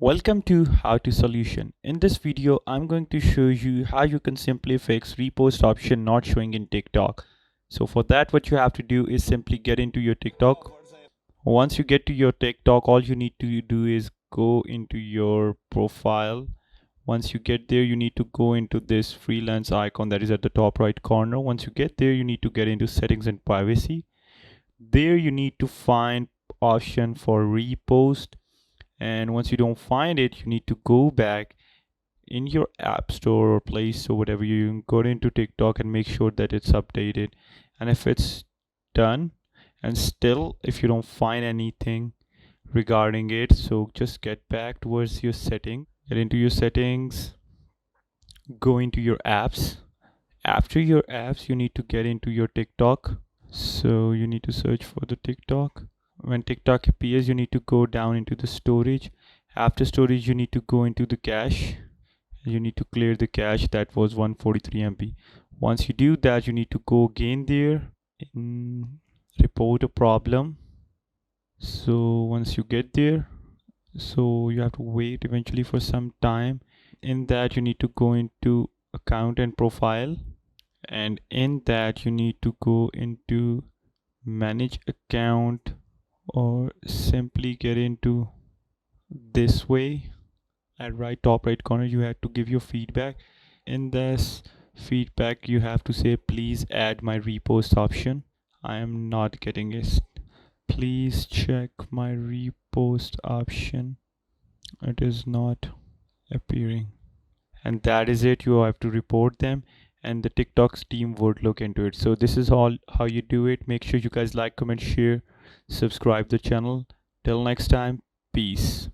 Welcome to How to Solution. In this video, I'm going to show you how you can simply fix repost option not showing in TikTok. So for that, what you have to do is simply get into your TikTok. Once you get to your TikTok, all you need to do is go into your profile. Once you get there, you need to go into this freelance icon that is at the top right corner. Once you get there, you need to get into settings and privacy. There you need to find option for repost, and once you don't find it, you need to go back in your app store or play store, whatever, you go into TikTok and make sure that it's updated. And if it's done and still if you don't find anything regarding it, so just get back towards your setting, get into your settings, go into your apps. After your apps, you need to get into your TikTok, so you need to search for the TikTok. When TikTok appears, you need to go down into the storage. After storage, you need to go into the cache. You need to clear the cache that was 143 MB. Once you do that, you need to go again there and report a problem. So once you get there, so you have to wait eventually for some time. In that, you need to go into account and profile, and in that you need to go into manage account, or simply get into this way at right top right corner. You have to give your feedback. In this feedback, you have to say please add my repost option. I am not getting it. Please check my repost option, it is not appearing. And that is it. You have to report them and the TikTok's team would look into it. So this is all how you do it. Make sure you guys like, comment, share, subscribe the channel. Till next time, peace.